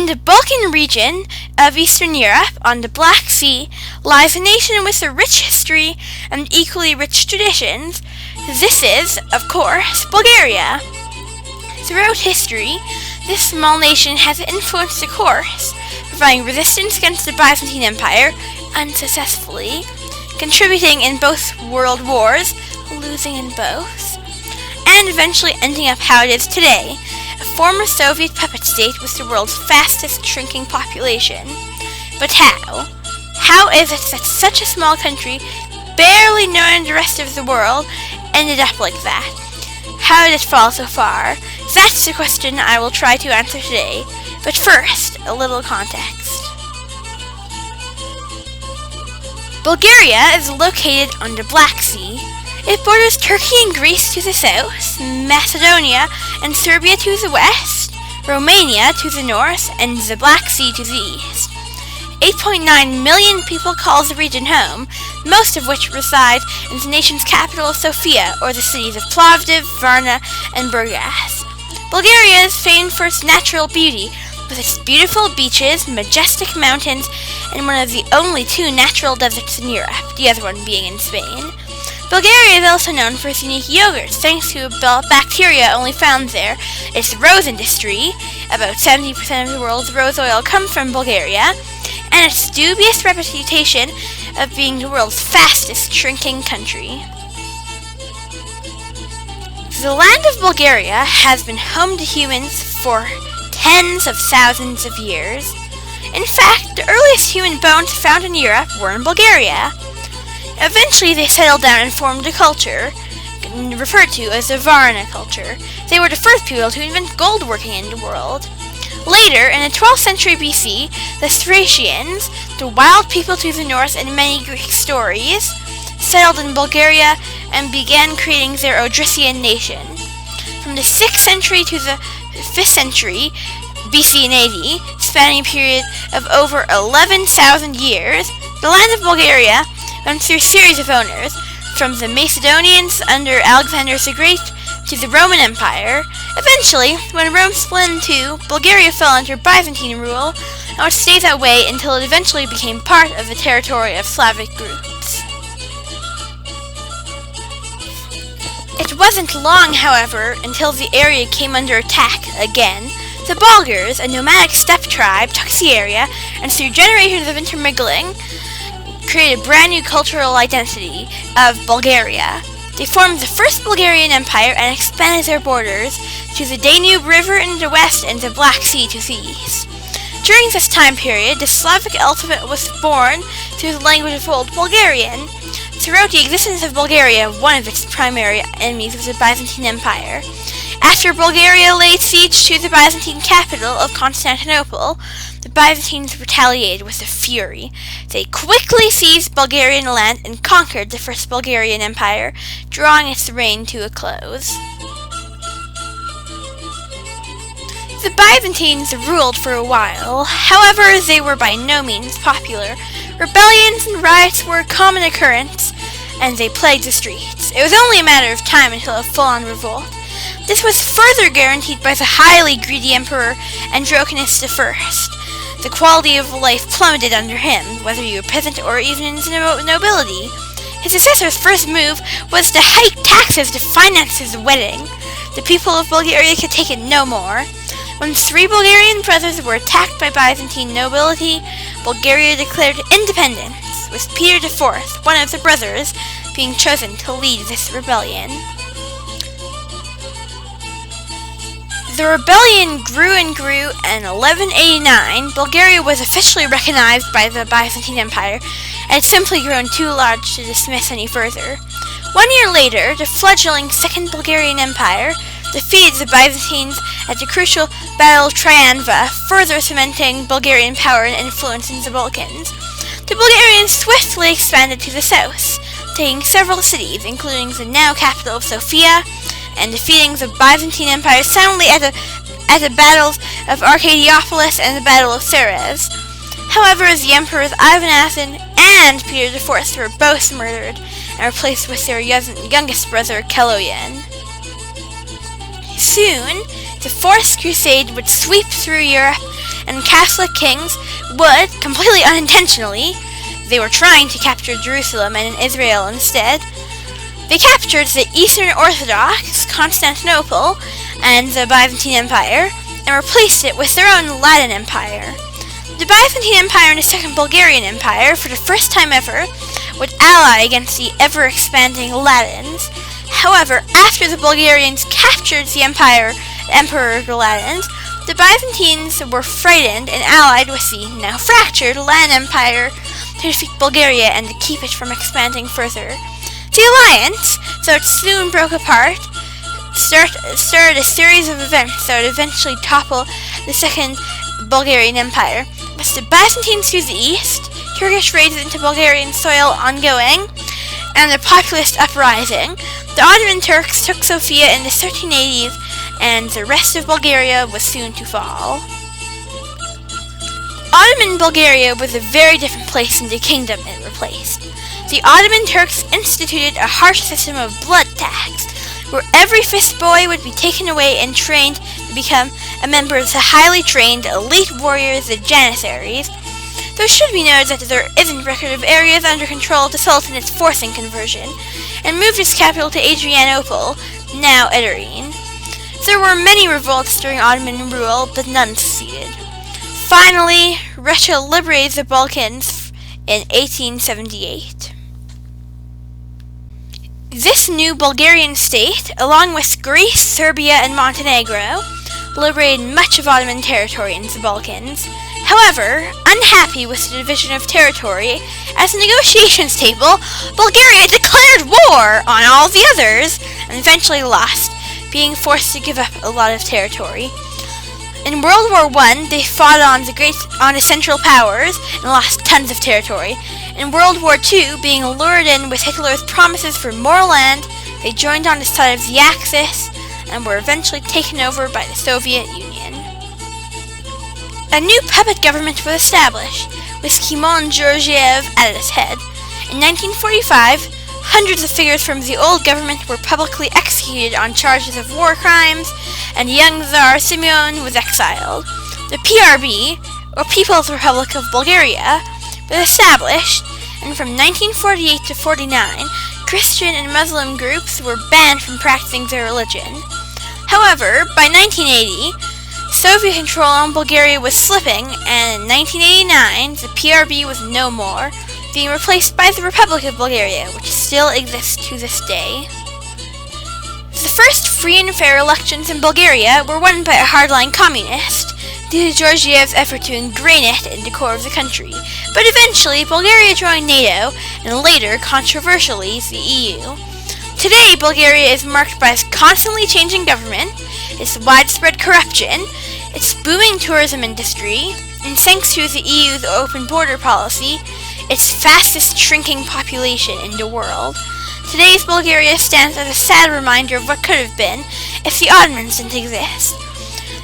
In the Balkan region of Eastern Europe, on the Black Sea, lies a nation with a rich history and equally rich traditions. This is, of course, Bulgaria. Throughout history, this small nation has influenced the course, providing resistance against the Byzantine Empire unsuccessfully, contributing in both world wars, losing in both, and eventually ending up how it is today, a former Soviet puppet state with the world's fastest shrinking population. But how? How is it that such a small country, barely known in the rest of the world, ended up like that? How did it fall so far? That's the question I will try to answer today. But first, a little context. Bulgaria is located on the Black Sea. It borders Turkey and Greece to the south, Macedonia and Serbia to the west, Romania to the north, and the Black Sea to the east. 8.9 million people call the region home, most of which reside in the nation's capital of Sofia, or the cities of Plovdiv, Varna, and Burgas. Bulgaria is famed for its natural beauty, with its beautiful beaches, majestic mountains, and one of the only two natural deserts in Europe, the other one being in Spain. Bulgaria is also known for its unique yogurts, thanks to bacteria only found there. Its rose industry, about 70% of the world's rose oil comes from Bulgaria, and its dubious reputation of being the world's fastest shrinking country. The land of Bulgaria has been home to humans for tens of thousands of years. In fact, the earliest human bones found in Europe were in Bulgaria. Eventually they settled down and formed a culture, referred to as the Varna culture. They were the first people to invent gold working in the world. Later, in the 12th century BC, the Thracians, the wild people to the north in many Greek stories, settled in Bulgaria and began creating their Odrysian nation. From the 6th century to the 5th century BC and AD, spanning a period of over 11,000 years, the land of Bulgaria went through a series of owners, from the Macedonians under Alexander the Great to the Roman Empire. Eventually, when Rome split in two, Bulgaria fell under Byzantine rule and would stay that way until it eventually became part of the territory of Slavic groups. It wasn't long, however, until the area came under attack again. The Bulgars, a nomadic steppe tribe, took the area, and through generations of intermingling, created a brand new cultural identity of Bulgaria. They formed the First Bulgarian Empire and expanded their borders to the Danube River in the west and the Black Sea to the east. During this time period, the Slavic alphabet was born through the language of Old Bulgarian. Throughout the existence of Bulgaria, one of its primary enemies was the Byzantine Empire. After Bulgaria laid siege to the Byzantine capital of Constantinople, the Byzantines retaliated with a fury. They quickly seized Bulgarian land and conquered the First Bulgarian Empire, drawing its reign to a close. The Byzantines ruled for a while. However, they were by no means popular. Rebellions and riots were a common occurrence, and they plagued the streets. It was only a matter of time until a full-on revolt. This was further guaranteed by the highly greedy Emperor Andronicus I. The quality of life plummeted under him, whether you were peasant or even in the nobility. His successor's first move was to hike taxes to finance his wedding. The people of Bulgaria could take it no more. When 3 Bulgarian brothers were attacked by Byzantine nobility, Bulgaria declared independence, with Peter IV, one of the brothers, being chosen to lead this rebellion. The rebellion grew and grew, and in 1189, Bulgaria was officially recognized by the Byzantine Empire, and had simply grown too large to dismiss any further. 1 year later, the fledgling Second Bulgarian Empire defeated the Byzantines at the crucial Battle of Trianva, further cementing Bulgarian power and influence in the Balkans. The Bulgarians swiftly expanded to the south, taking several cities, including the now capital of Sofia, and defeating the Byzantine Empire soundly at the battles of Arcadiopolis and the Battle of Ceres. However, the emperors Ivan Asen and Peter IV were both murdered and replaced with their youngest brother Kaloyan. Soon, the Fourth Crusade would sweep through Europe and Catholic kings would, completely unintentionally, they were trying to capture Jerusalem and Israel instead. They captured the Eastern Orthodox, Constantinople, and the Byzantine Empire, and replaced it with their own Latin Empire. The Byzantine Empire and the Second Bulgarian Empire, for the first time ever, would ally against the ever-expanding Latins. However, after the Bulgarians captured the Emperor of the Latins, the Byzantines were frightened and allied with the now fractured Latin Empire to defeat Bulgaria and to keep it from expanding further. The alliance, though it soon broke apart, started a series of events that would eventually topple the Second Bulgarian Empire, with the Byzantines to the east, Turkish raids into Bulgarian soil ongoing, and a populist uprising. The Ottoman Turks took Sofia in the 1380s, and the rest of Bulgaria was soon to fall. Ottoman Bulgaria was a very different place than the kingdom it replaced. The Ottoman Turks instituted a harsh system of blood tax, where every fifth boy would be taken away and trained to become a member of the highly trained elite warriors, the Janissaries. Though it should be noted that there isn't record of areas under control of the Sultanate's forcing conversion, and moved its capital to Adrianople, now Edirne. There were many revolts during Ottoman rule, but none succeeded. Finally, Russia liberated the Balkans in 1878. This new Bulgarian state, along with Greece, Serbia, and Montenegro, liberated much of Ottoman territory in the Balkans. However, unhappy with the division of territory, at the negotiations table, Bulgaria declared war on all the others, and eventually lost, being forced to give up a lot of territory. In World War I, they fought on the Central Powers and lost tons of territory. In World War II, being lured in with Hitler's promises for more land, they joined on the side of the Axis and were eventually taken over by the Soviet Union. A new puppet government was established, with Kimon Georgiev at its head. In 1945, hundreds of figures from the old government were publicly executed on charges of war crimes, and young Tsar Simeon was exiled. The PRB, or People's Republic of Bulgaria, was established, and from 1948 to 49, Christian and Muslim groups were banned from practicing their religion. However, by 1980, Soviet control on Bulgaria was slipping, and in 1989, the PRB was no more, being replaced by the Republic of Bulgaria, which still exists to this day. The first free and fair elections in Bulgaria were won by a hardline communist, due to Georgiev's effort to ingrain it in the core of the country, but eventually Bulgaria joined NATO, and later, controversially, the EU. Today, Bulgaria is marked by its constantly changing government, its widespread corruption, its booming tourism industry, and thanks to the EU's open border policy, its fastest shrinking population in the world. Today's Bulgaria stands as a sad reminder of what could have been if the Ottomans didn't exist,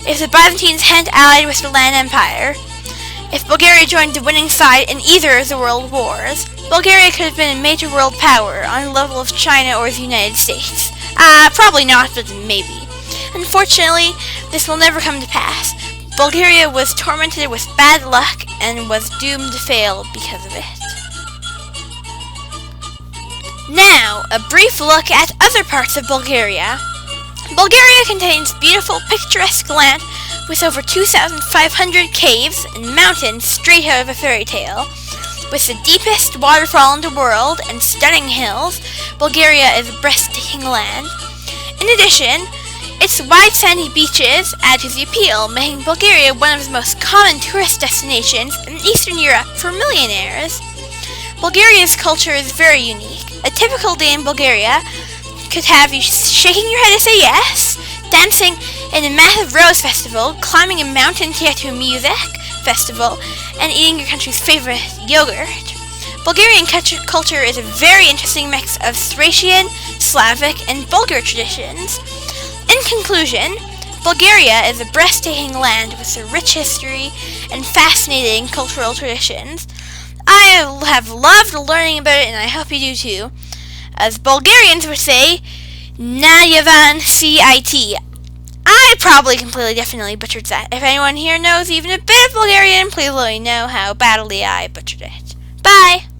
if the Byzantines hadn't allied with the Latin Empire, if Bulgaria joined the winning side in either of the world wars. Bulgaria could have been a major world power on the level of China or the United States. Probably not, but maybe. Unfortunately, this will never come to pass. Bulgaria was tormented with bad luck and was doomed to fail because of it. Now, a brief look at other parts of Bulgaria. Bulgaria contains beautiful, picturesque land with over 2,500 caves and mountains straight out of a fairy tale. With the deepest waterfall in the world and stunning hills, Bulgaria is a breathtaking land. In addition, its wide sandy beaches add to the appeal, making Bulgaria one of the most common tourist destinations in Eastern Europe for millionaires. Bulgaria's culture is very unique. A typical day in Bulgaria could have you shaking your head to say yes, dancing in a massive rose festival, climbing a mountain to get to a music festival, and eating your country's favorite yogurt. Bulgarian culture is a very interesting mix of Thracian, Slavic, and Bulgar traditions. In conclusion, Bulgaria is a breathtaking land with a rich history and fascinating cultural traditions. I have loved learning about it, and I hope you do too. As Bulgarians would say, na yavan cit. I I probably completely definitely butchered that. If anyone here knows even a bit of Bulgarian, please let me know how badly I butchered it. Bye!